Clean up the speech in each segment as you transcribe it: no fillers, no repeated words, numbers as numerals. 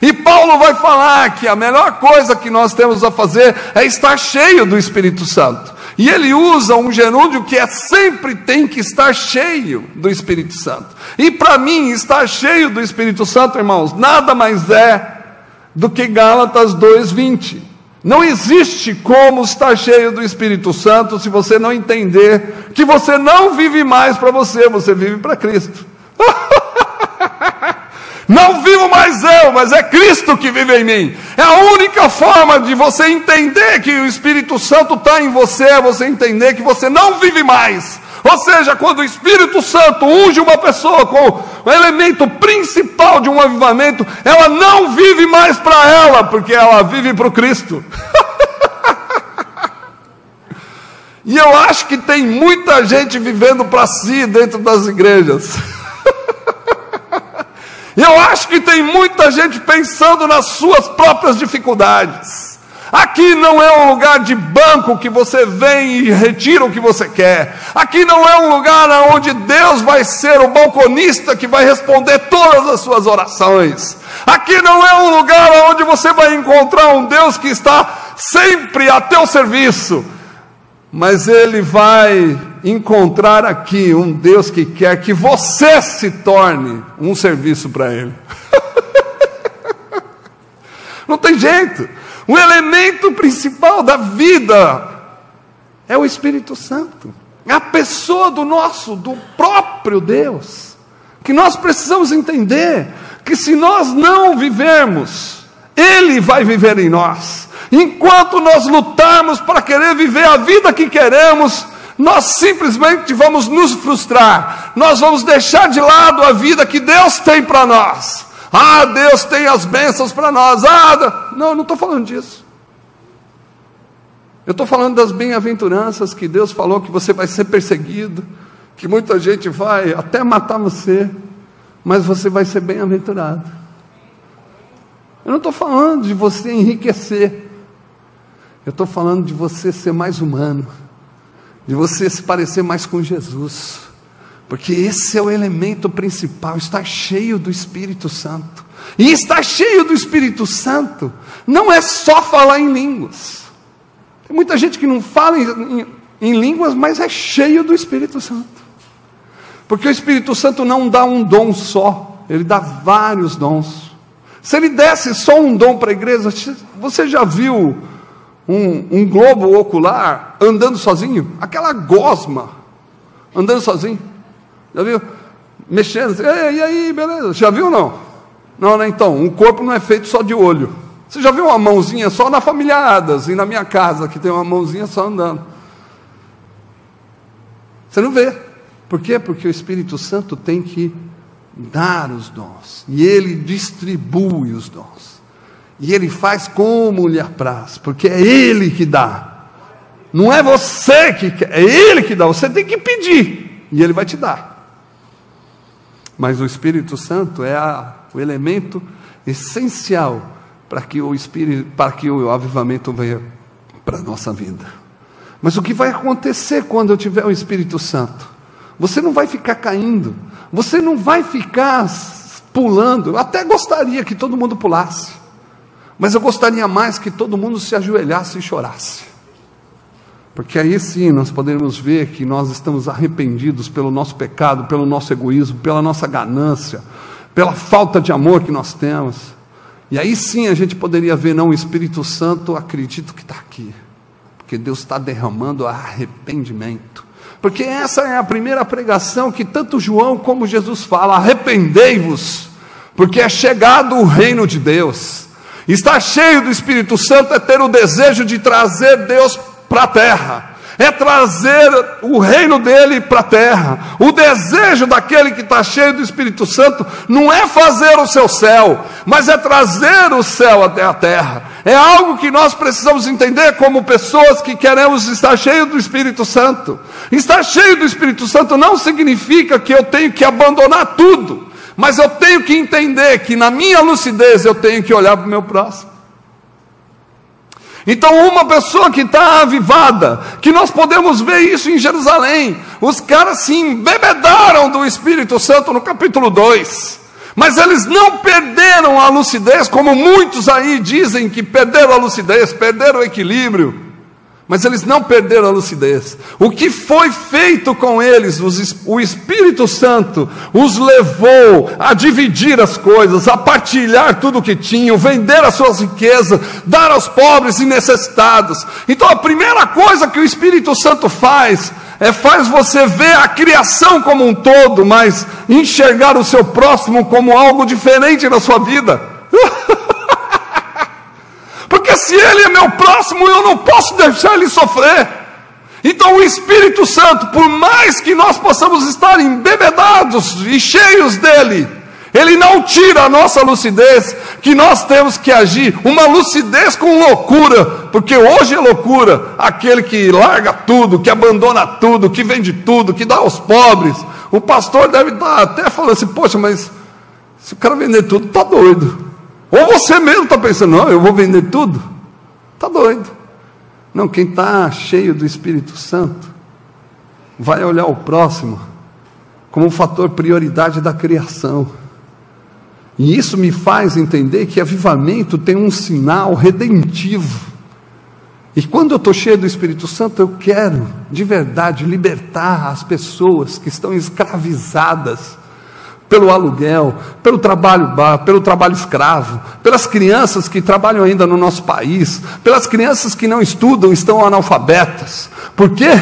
E Paulo vai falar que a melhor coisa que nós temos a fazer é estar cheio do Espírito Santo. E ele usa um gerúndio que sempre tem que estar cheio do Espírito Santo. E para mim, estar cheio do Espírito Santo, irmãos, nada mais é do que Gálatas 2:20. Não existe como estar cheio do Espírito Santo se você não entender que você não vive mais para você, você vive para Cristo. Não vivo mais eu, mas é Cristo que vive em mim. É a única forma de você entender que o Espírito Santo está em você, é você entender que você não vive mais. Ou seja, quando o Espírito Santo unge uma pessoa com o elemento principal de um avivamento, ela não vive mais para ela, porque ela vive para o Cristo. E eu acho que tem muita gente vivendo para si dentro das igrejas. Eu acho que tem muita gente pensando nas suas próprias dificuldades. Aqui não é um lugar de banco que você vem e retira o que você quer. Aqui não é um lugar onde Deus vai ser o balconista que vai responder todas as suas orações. Aqui não é um lugar onde você vai encontrar um Deus que está sempre a teu serviço. Mas Ele vai encontrar aqui um Deus que quer que você se torne um serviço para Ele. Não tem jeito. O elemento principal da vida é o Espírito Santo. É a pessoa do próprio Deus. Que nós precisamos entender que se nós não vivermos, Ele vai viver em nós. Enquanto nós lutarmos para querer viver a vida que queremos, nós simplesmente vamos nos frustrar. Nós vamos deixar de lado a vida que Deus tem para nós. Ah, Deus tem as bênçãos para nós. Não, eu não estou falando disso. Eu estou falando das bem-aventuranças que Deus falou, que você vai ser perseguido, que muita gente vai até matar você, mas você vai ser bem-aventurado. Eu não estou falando de você enriquecer. Eu estou falando de você ser mais humano, de você se parecer mais com Jesus, porque esse é o elemento principal, estar cheio do Espírito Santo. E estar cheio do Espírito Santo não é só falar em línguas. Tem muita gente que não fala em línguas, mas é cheio do Espírito Santo, porque o Espírito Santo não dá um dom só, Ele dá vários dons. Se Ele desse só um dom para a igreja, você já viu um globo ocular andando sozinho? Aquela gosma andando sozinho, já viu? Mexendo, e aí, beleza, já viu ou não? Não, né? Então, um corpo não é feito só de olho. Você já viu uma mãozinha só na família Adas, e na minha casa, que tem uma mãozinha só andando? Você não vê. Por quê? Porque o Espírito Santo tem que dar os dons, e Ele distribui os dons. E Ele faz como lhe apraz, porque é Ele que dá. Não é você que quer, é Ele que dá. Você tem que pedir, e Ele vai te dar. Mas o Espírito Santo é o elemento essencial para que o avivamento venha para a nossa vida. Mas o que vai acontecer quando eu tiver o Espírito Santo? Você não vai ficar caindo, você não vai ficar pulando. Eu até gostaria que todo mundo pulasse, mas eu gostaria mais que todo mundo se ajoelhasse e chorasse, porque aí sim nós poderemos ver que nós estamos arrependidos pelo nosso pecado, pelo nosso egoísmo, pela nossa ganância, pela falta de amor que nós temos. E aí sim a gente poderia ver, não, o Espírito Santo, acredito que está aqui, porque Deus está derramando arrependimento. Porque essa é a primeira pregação que tanto João como Jesus fala: arrependei-vos, porque é chegado o reino de Deus. Estar cheio do Espírito Santo é ter o desejo de trazer Deus para a terra, é trazer o reino dele para a terra. O desejo daquele que está cheio do Espírito Santo não é fazer o seu céu, mas é trazer o céu até a terra. É algo que nós precisamos entender como pessoas que queremos estar cheios do Espírito Santo. Estar cheio do Espírito Santo não significa que eu tenho que abandonar tudo, mas eu tenho que entender que na minha lucidez eu tenho que olhar para o meu próximo. Então uma pessoa que está avivada, que nós podemos ver isso em Jerusalém, os caras se embebedaram do Espírito Santo no capítulo 2, Mas eles não perderam a lucidez, como muitos aí dizem que perderam a lucidez, perderam o equilíbrio. Mas eles não perderam a lucidez. O que foi feito com eles, o Espírito Santo os levou a dividir as coisas, a partilhar tudo o que tinham, vender as suas riquezas, dar aos pobres e necessitados. Então a primeira coisa que o Espírito Santo faz você ver a criação como um todo, mas enxergar o seu próximo como algo diferente na sua vida. Porque se ele é meu próximo, eu não posso deixar ele sofrer. Então o Espírito Santo, por mais que nós possamos estar embebedados e cheios dele, ele não tira a nossa lucidez, que nós temos que agir, uma lucidez com loucura, porque hoje é loucura, aquele que larga tudo, que abandona tudo, que vende tudo, que dá aos pobres. O pastor deve estar até falando assim, poxa, mas se o cara vender tudo, está doido. Ou você mesmo está pensando, não, eu vou vender tudo? Está doido. Não, quem está cheio do Espírito Santo, vai olhar o próximo como um fator prioridade da criação. E isso me faz entender que avivamento tem um sinal redentivo. E quando eu estou cheio do Espírito Santo, eu quero, de verdade, libertar as pessoas que estão escravizadas pelo aluguel, pelo trabalho escravo, pelas crianças que trabalham ainda no nosso país, pelas crianças que não estudam, estão analfabetas. Por quê?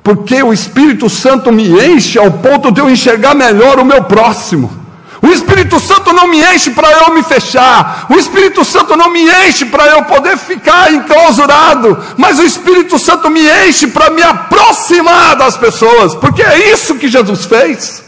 Porque o Espírito Santo me enche ao ponto de eu enxergar melhor o meu próximo. O Espírito Santo não me enche para eu me fechar, o Espírito Santo não me enche para eu poder ficar enclausurado, mas o Espírito Santo me enche para me aproximar das pessoas, porque é isso que Jesus fez.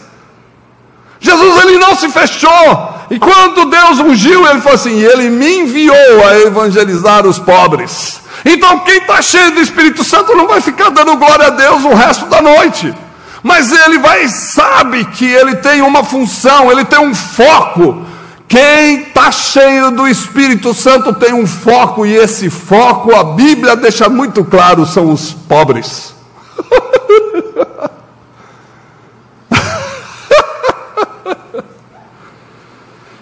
Jesus, ele não se fechou, e quando Deus ungiu, ele falou assim, ele me enviou a evangelizar os pobres. Então quem está cheio do Espírito Santo não vai ficar dando glória a Deus o resto da noite, mas ele sabe que ele tem uma função, ele tem um foco. Quem está cheio do Espírito Santo tem um foco, e esse foco, a Bíblia deixa muito claro, são os pobres.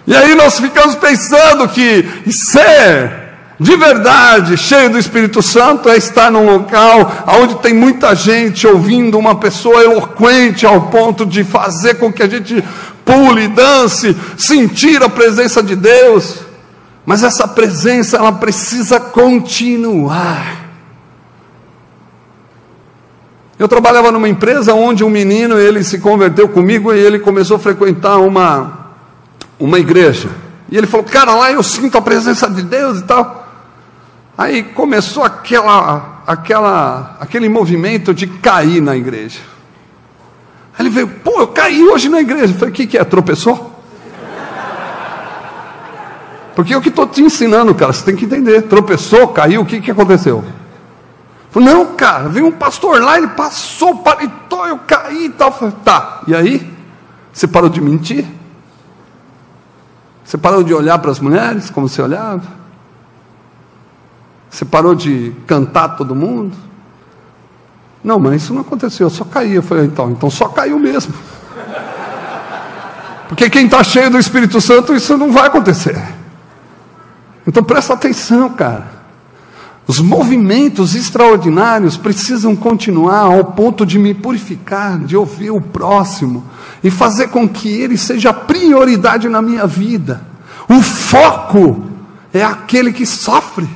E aí nós ficamos pensando que ser de verdade cheio do Espírito Santo é estar num local onde tem muita gente ouvindo uma pessoa eloquente ao ponto de fazer com que a gente pule, dance, sentir a presença de Deus. Mas essa presença, ela precisa continuar. Eu trabalhava numa empresa onde um menino, ele se converteu comigo e ele começou a frequentar uma igreja, e ele falou, cara, lá eu sinto a presença de Deus e tal. Aí começou aquele movimento de cair na igreja. Aí ele veio, pô, eu caí hoje na igreja. Eu falei, o que é? Tropeçou? Porque é o que estou te ensinando, cara, você tem que entender. Tropeçou, caiu, o que aconteceu? Eu falei, não, cara, veio um pastor lá, ele passou o paletó, eu caí e tal. Eu falei, tá, e aí? Você parou de mentir? Você parou de olhar para as mulheres como você olhava? Você parou de cantar todo mundo? Não, mas isso não aconteceu, eu só caí. Eu falei, então só caiu mesmo. Porque quem está cheio do Espírito Santo, isso não vai acontecer. Então presta atenção, cara. Os movimentos extraordinários precisam continuar ao ponto de me purificar, de ouvir o próximo e fazer com que ele seja prioridade na minha vida. O foco é aquele que sofre.